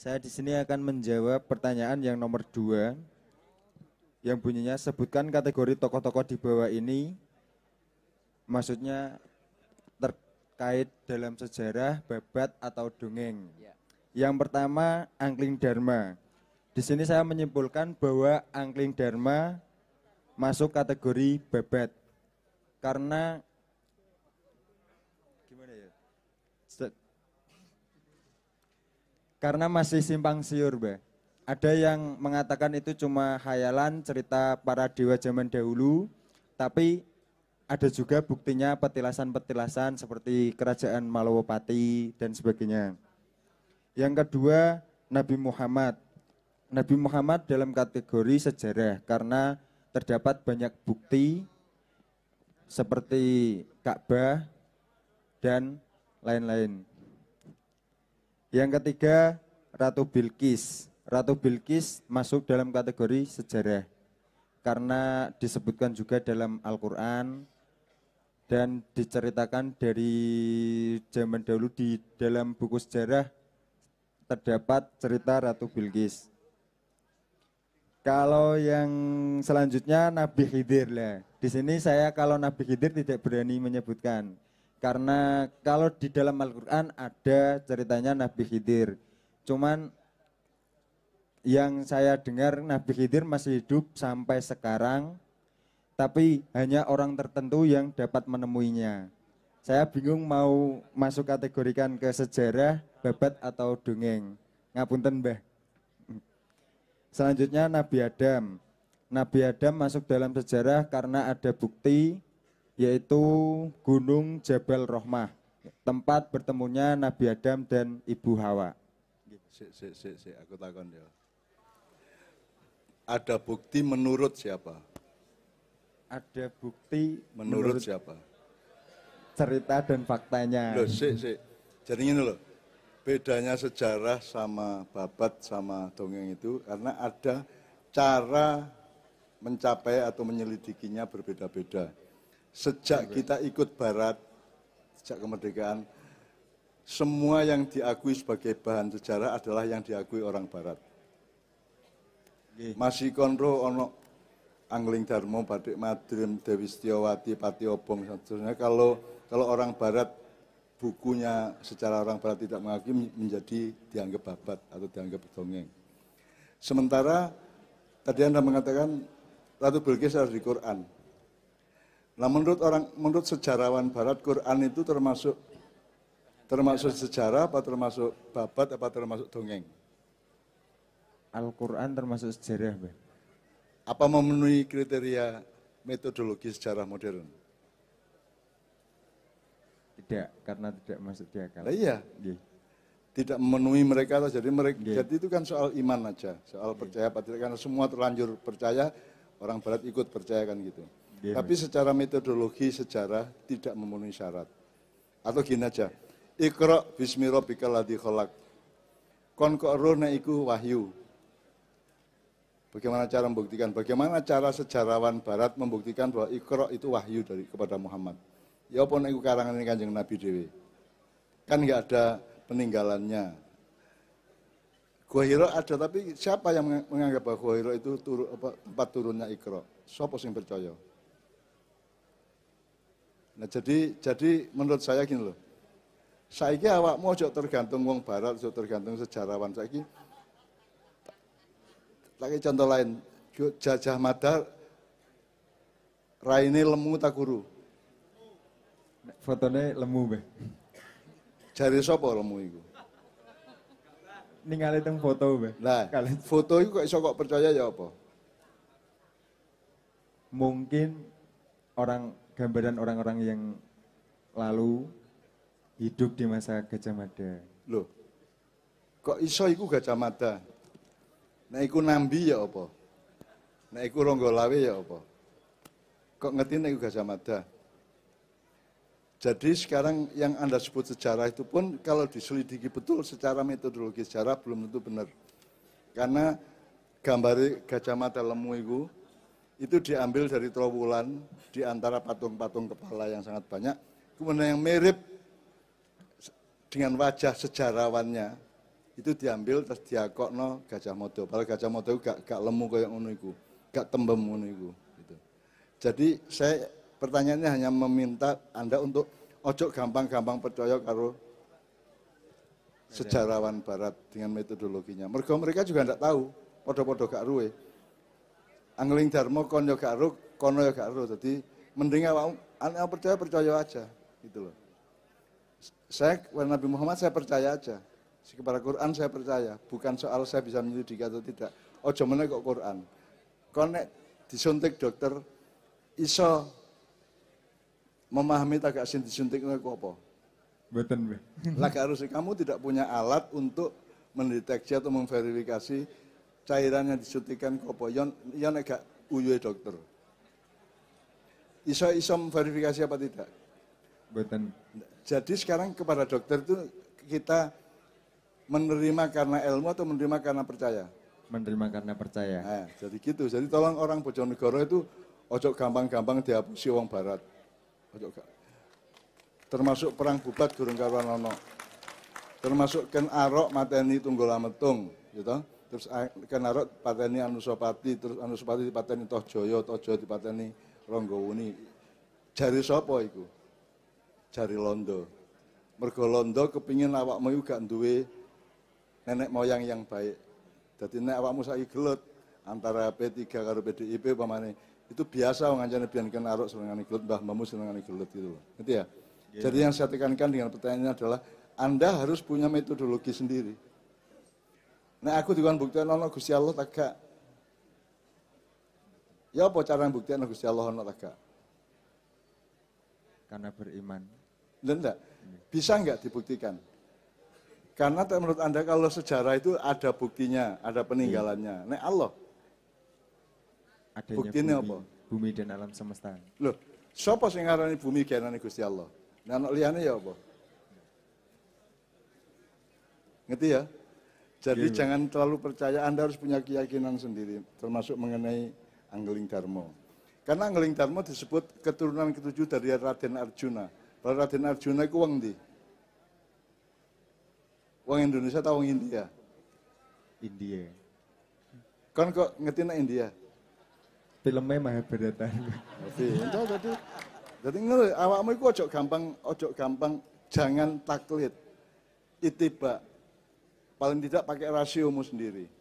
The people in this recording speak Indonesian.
Saya di sini akan menjawab pertanyaan yang nomor 2 yang bunyinya sebutkan kategori tokoh-tokoh di bawah ini, maksudnya terkait dalam sejarah, babat atau dongeng. Yang pertama Angkling Dharma. Di sini saya menyimpulkan bahwa Angkling Dharma masuk kategori babat karena gimana ya? Karena masih simpang siur, Mbak. Ada yang mengatakan itu cuma khayalan cerita para dewa zaman dahulu, tapi ada juga buktinya petilasan-petilasan seperti kerajaan Malowopati dan sebagainya. Yang kedua, Nabi Muhammad. Nabi Muhammad dalam kategori sejarah karena terdapat banyak bukti seperti Ka'bah dan lain-lain. Yang ketiga, Ratu Bilqis. Ratu Bilqis masuk dalam kategori sejarah karena disebutkan juga dalam Al-Quran dan diceritakan dari zaman dahulu di dalam buku sejarah terdapat cerita Ratu Bilqis. Kalau yang selanjutnya Nabi Khidir lah. Di sini saya kalau Nabi Khidir tidak berani menyebutkan karena kalau di dalam Al-Quran ada ceritanya Nabi Khidir. Cuman yang saya dengar Nabi Khidir masih hidup sampai sekarang, tapi hanya orang tertentu yang dapat menemuinya. Saya bingung mau masuk kategorikan ke sejarah, babat atau dongeng. Ngapunten, Mbah. Selanjutnya Nabi Adam. Nabi Adam masuk dalam sejarah karena ada bukti yaitu Gunung Jabal Rohmah, tempat bertemunya Nabi Adam dan Ibu Hawa. Aku takon ya. Ada bukti menurut siapa? Ada bukti menurut siapa? Cerita dan faktanya. Loh, jadi ini loh, bedanya sejarah sama babat sama dongeng itu karena ada cara mencapai atau menyelidikinya berbeda-beda. Sejak kita ikut barat, sejak kemerdekaan, semua yang diakui sebagai bahan sejarah adalah yang diakui orang barat. Masih konro ono Angling Dharma, Badik Madrim, Dewi Setiawati, Pati Obong, seterusnya. Kalau orang barat, bukunya secara orang barat tidak mengakui menjadi dianggap babat atau dianggap dongeng. Sementara tadi Anda mengatakan Ratu Bilqis ada di Quran. Nah menurut sejarawan barat, Quran itu termasuk sejarah apa termasuk babat apa termasuk dongeng? Al-Quran termasuk sejarah, Mbak. Apa memenuhi kriteria metodologi sejarah modern? Tidak, karena tidak masuk di akal. Nah, iya, tidak memenuhi mereka. Jadi itu kan soal iman aja, soal percaya apa tidak. Karena semua terlanjur percaya, orang barat ikut percaya kan gitu. Tapi secara metodologi sejarah tidak memenuhi syarat. Atau gini aja, Iqra bismi rabbikal ladzi khalaq. Kon kok roh nek iku wahyu. Bagaimana cara membuktikan? Bagaimana cara sejarawan barat membuktikan bahwa Iqra itu wahyu kepada Muhammad? Ya apa nek iku karangan Kanjeng Nabi dhewe. Kan enggak ada peninggalannya. Gua Hira ada, tapi siapa yang menganggap bahwa Gua Hira itu tempat turunnya Iqra? Siapa yang percaya? Nah jadi menurut saya gini loh. Saiki awakmu ojo tergantung wong barat, ojo tergantung sejarawan. Saiki lagi contoh lain, Gajah Mada raine lemu tak guru. Fotonya lemu, Mbak. Jari sapa lemu iku? Ningali teng foto, Mbak. Nah, foto iku kok iso kok percaya ya apa? Mungkin gambaran orang-orang yang lalu hidup di masa Gajah Mada. Loh, kok iso iku Gajah Mada? Nek iku Nambi ya apa? Nek iku Ronggolawe ya apa? Kok ngerti nek iku Gajah Mada? Jadi sekarang yang Anda sebut sejarah itu pun kalau diselidiki betul secara metodologi sejarah belum tentu benar. Karena gambar Gajah Mada lemu itu diambil dari Trowulan di antara patung-patung kepala yang sangat banyak. Kemudian yang mirip dengan wajah sejarawannya itu diambil terus diakokno Gajah Mada. Padahal Gajah Mada itu gak lemu kayak ngono iku, gak tembem ngono iku gitu. Jadi saya pertanyaannya hanya meminta Anda untuk ojo gampang-gampang percaya karo sejarawan barat dengan metodologinya. Mereka juga ndak tahu, podo-podo gak ruwe. Angling Darmo kon yo gak ru, kono yo gak ru. Jadi mending awakmu percaya aja gitu loh. Saya kepada Nabi Muhammad saya percaya aja. Kepada Quran saya percaya, bukan soal saya bisa menyelidiki atau tidak. Ojo meneh kok Quran. Kon nek disuntik dokter iso memahami tak sing disuntik kok apa? Mboten. Lah harus kamu tidak punya alat untuk mendeteksi atau memverifikasi cairan yang disuntikan kok apa. Yon nek gak uyuhe dokter. Iso memverifikasi apa tidak? Mboten. Jadi sekarang kepada dokter itu kita menerima karena ilmu atau menerima karena percaya? Menerima karena percaya. Nah, jadi gitu. Jadi tolong orang Bojonegoro itu ojo gampang-gampang dihapusi wong barat. Ojo termasuk perang Bubat Gurung Karuan ono. Termasuk Ken Arok mateni Tunggul Ametung, gitu. Terus Ken Arok pateni Anusapati, terus Anusapati dipateni Tohjaya, Tohjaya dipateni Ronggowuni. Jari sapa iku? Jari Londo. Mergo Londo kepingin awakmu iku gak duwe nenek moyang yang baik. Jadi nek awakmu saiki gelut antara P3 karo PDIP pamane itu biasa wong ngancane biyen Ken Arok senengane gelut, Mbah Mamu senengane gelut gitu loh. Ngerti ya? Yeah. Jadi yang saya tekankan dengan pertanyaannya adalah Anda harus punya metodologi sendiri. Nek aku dikon buktian ana Gusti Allah tak gak? Ya apa cara buktian Gusti Allah ana tak gak? Karena beriman. Enggak. Bisa enggak dibuktikan? Karena menurut Anda kalau sejarah itu ada buktinya, ada peninggalannya. Nek Allah. Adanya buktinya apa? Bumi dan alam semesta. Loh, sapa sing ngarani bumi genane Gusti Allah? Nek ana liyane ya apa? Ngerti ya? Jadi jangan terlalu percaya, Anda harus punya keyakinan sendiri, termasuk mengenai Angling Darmo. Karena Angling Darmo disebut keturunan ketujuh dari Raden Arjuna. Kalau Raden Arjuna itu wong ndi? Wong Indonesia atau wong India? India. Kan kok ngerti nek India? Filmnya Mahabharata. Jadi ngerti, awakmu iku ojo gampang, jangan taklid. Ittiba. Paling tidak pakai rasiomu sendiri.